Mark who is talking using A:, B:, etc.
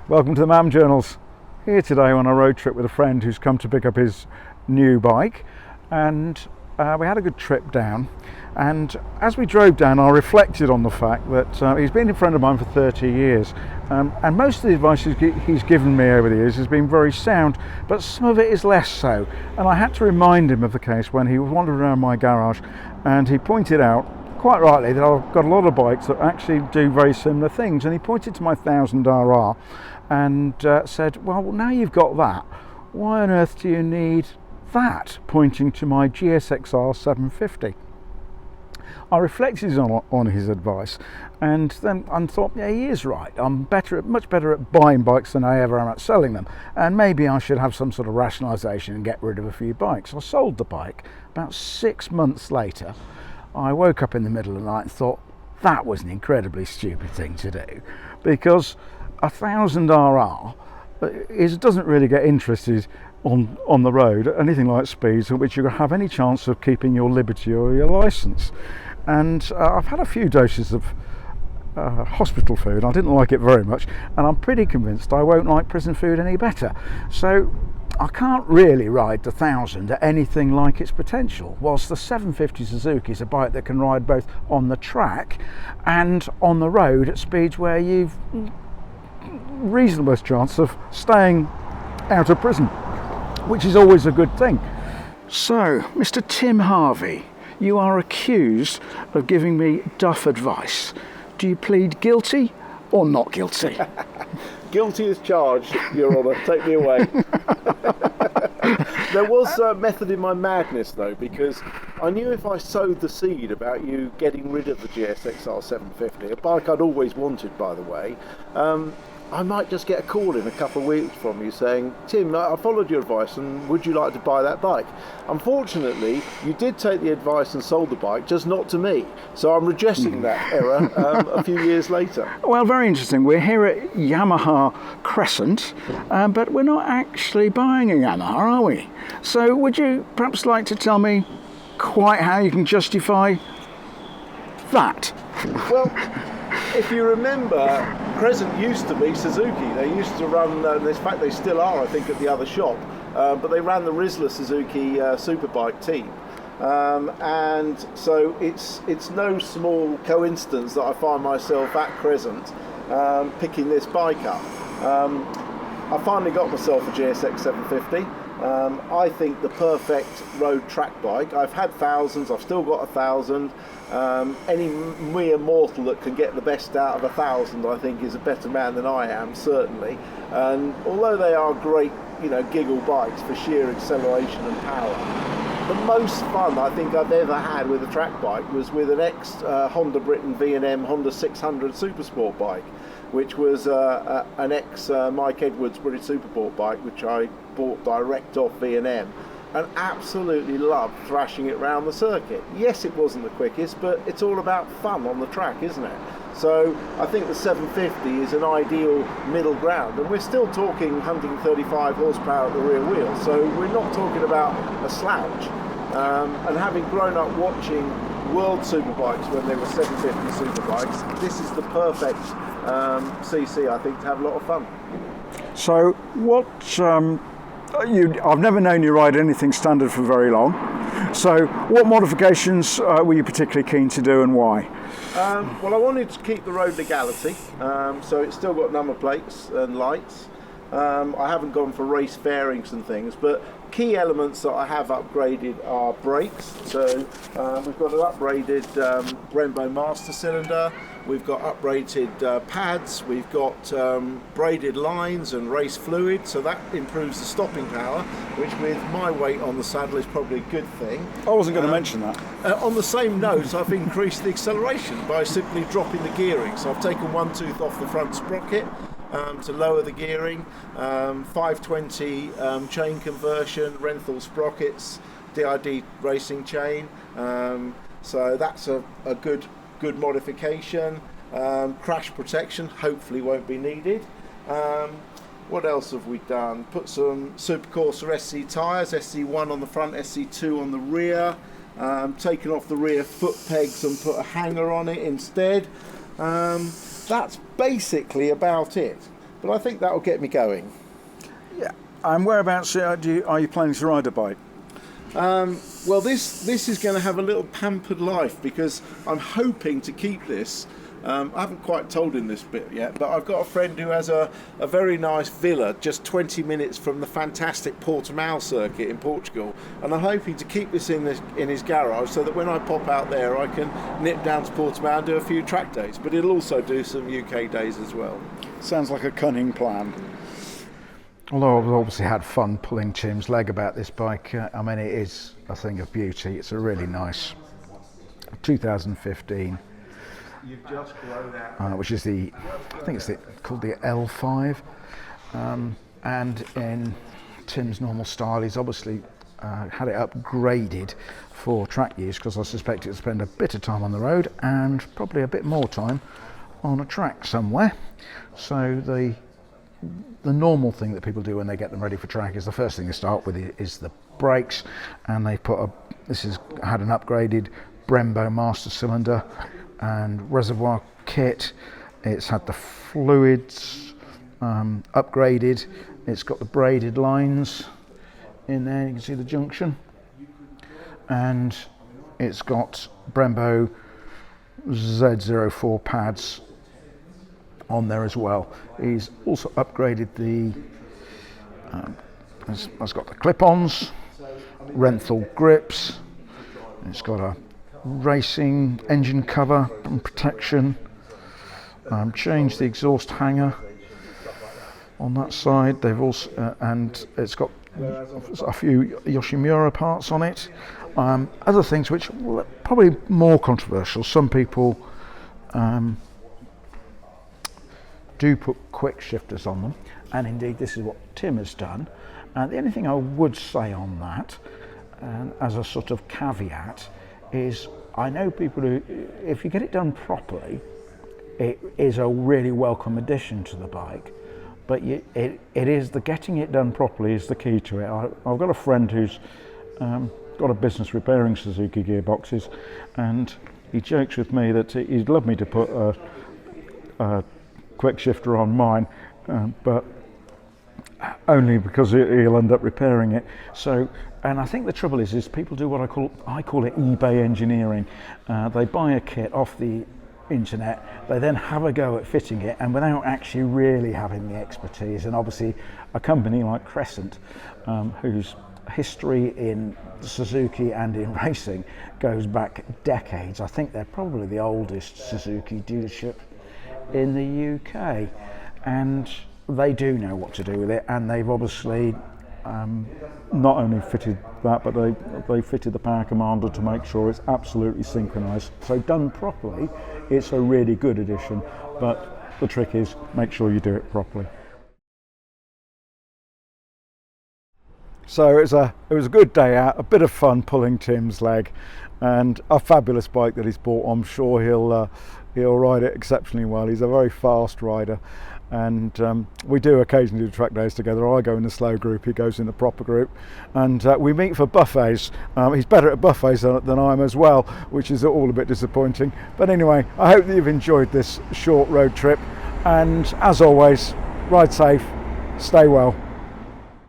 A: Welcome to the MAM Journals. Here today on a road trip with a friend who's come to pick up his new bike, and we had a good trip down. And as we drove down, I reflected on the fact that he's been a friend of mine for 30 years, and most of the advice he's given me over the years has been very sound, but some of it is less so. And I had to remind him of the case when he was wandering around my garage, and he pointed out, quite rightly, that I've got a lot of bikes that actually do very similar things. And he pointed to my 1000RR and said, well, now you've got that, why on earth do you need that, pointing to my GSXR 750. I reflected on his advice, and then I thought, yeah, he is right. I'm much better at buying bikes than I ever am at selling them, and maybe I should have some sort of rationalisation and get rid of a few bikes. I sold the bike. About 6 months later, I woke up in the middle of the night and thought, that was an incredibly stupid thing to do, because a 1000RR doesn't really get interested on the road at anything like speeds at which you have any chance of keeping your liberty or your licence. And I've had a few doses of hospital food. I didn't like it very much, and I'm pretty convinced I won't like prison food any better. So I can't really ride the 1000 at anything like its potential, whilst the 750 Suzuki is a bike that can ride both on the track and on the road at speeds where you've reasonable chance of staying out of prison, which is always a good thing. So, Mr. Tim Harvey, you are accused of giving me duff advice. Do you plead guilty or not guilty?
B: Guilty as charged, Your Honour. Take me away. There was method in my madness, though, because I knew if I sowed the seed about you getting rid of the GSXR 750, a bike I'd always wanted, by the way, I might just get a call in a couple of weeks from you saying, Tim, I followed your advice and would you like to buy that bike? Unfortunately, you did take the advice and sold the bike, just not to me. So I'm redressing that error a few years later.
A: Well, very interesting. We're here at Yamaha Crescent, but we're not actually buying a Yamaha, are we? So would you perhaps like to tell me quite how you can justify that?
B: Well, if you remember, Crescent used to be Suzuki. They used to run, in fact they still are, I think, at the other shop, but they ran the Rizla Suzuki Superbike team. And so it's no small coincidence that I find myself at Crescent picking this bike up. I finally got myself a GSX 750. I think the perfect road track bike. I've had thousands, I've still got 1000. Any mere mortal that can get the best out of 1000, I think, is a better man than I am, certainly. And although they are great, giggle bikes for sheer acceleration and power, the most fun I think I've ever had with a track bike was with an ex-Honda Britain V&M Honda 600 Supersport bike, which was an ex-Mike Edwards British Supersport bike, which I bought direct off V&M. And absolutely loved thrashing it round the circuit. Yes, it wasn't the quickest, but it's all about fun on the track, isn't it? So I think the 750 is an ideal middle ground, and we're still talking 135 horsepower at the rear wheel, so we're not talking about a slouch. And having grown up watching World Superbikes when they were 750 Superbikes, this is the perfect CC, I think, to have a lot of fun.
A: So what... I've never known you ride anything standard for very long. So what modifications were you particularly keen to do and why?
B: Well, I wanted to keep the road legality, so it's still got number plates and lights. I haven't gone for race fairings and things, but key elements that I have upgraded are brakes. So we've got an upgraded Brembo master cylinder, we've got upgraded pads, we've got braided lines and race fluid, so that improves the stopping power, which with my weight on the saddle is probably a good thing.
A: I wasn't going to mention that.
B: On the same note, I've increased the acceleration by simply dropping the gearing. So I've taken one tooth off the front sprocket to lower the gearing, 520 chain conversion, Renthal sprockets, DID racing chain, so that's a good modification. Crash protection hopefully won't be needed. What else have we done? Put some Supercorsa SC tyres, SC1 on the front, SC2 on the rear, taken off the rear foot pegs and put a hanger on it instead. That's basically about it. but I think that'll get me going.
A: Yeah. And whereabouts are you planning to ride a bike?
B: Well, this is going to have a little pampered life because I'm hoping to keep this. I haven't quite told him this bit yet, but I've got a friend who has a very nice villa just 20 minutes from the fantastic Portimao circuit in Portugal, and I'm hoping to keep this in his garage so that when I pop out there I can nip down to Portimao and do a few track days, but it'll also do some UK days as well.
A: Sounds like a cunning plan. Although I've obviously had fun pulling Tim's leg about this bike, I mean, it is a thing of beauty. It's a really nice 2015.
B: You've just grown out.
A: Which is I think it's called the L5, and in Tim's normal style, he's obviously had it upgraded for track use because I suspect it'll spend a bit of time on the road and probably a bit more time on a track somewhere. So the normal thing that people do when they get them ready for track is the first thing they start with is the brakes, and they this has had an upgraded Brembo master cylinder and reservoir kit. It's had the fluids upgraded. It's got the braided lines in there, you can see the junction, and it's got Brembo Z04 pads on there as well. He's also upgraded it's got the clip-ons, Renthal grips, it's got a racing engine cover and protection, changed the exhaust hanger on that side. They've also and it's got a few Yoshimura parts on it. Other things which are probably more controversial, some people do put quick shifters on them, and indeed this is what Tim has done. The only thing I would say on that, as a sort of caveat, is I know people who, if you get it done properly, it is a really welcome addition to the bike, but it is the getting it done properly is the key to it. I've got a friend who's got a business repairing Suzuki gearboxes, and he jokes with me that he'd love me to put a quick shifter on mine, but only because he'll end up repairing it. So, and I think the trouble is people do what I call it eBay engineering. They buy a kit off the internet, they then have a go at fitting it, and without actually really having the expertise. And obviously a company like Crescent, whose history in Suzuki and in racing goes back decades. I think they're probably the oldest Suzuki dealership in the UK, and they do know what to do with it, and they've obviously not only fitted that, but they fitted the power commander to make sure it's absolutely synchronized. So done properly, it's a really good addition, but the trick is make sure you do it properly. So it was a good day out, a bit of fun pulling Tim's leg, and a fabulous bike that he's bought. I'm sure he'll ride it exceptionally well. He's a very fast rider, and we do occasionally do track days together. I go in the slow group, he goes in the proper group, and we meet for buffets. He's better at buffets than I am as well, which is all a bit disappointing. But anyway, I hope that you've enjoyed this short road trip, and as always, ride safe, stay well.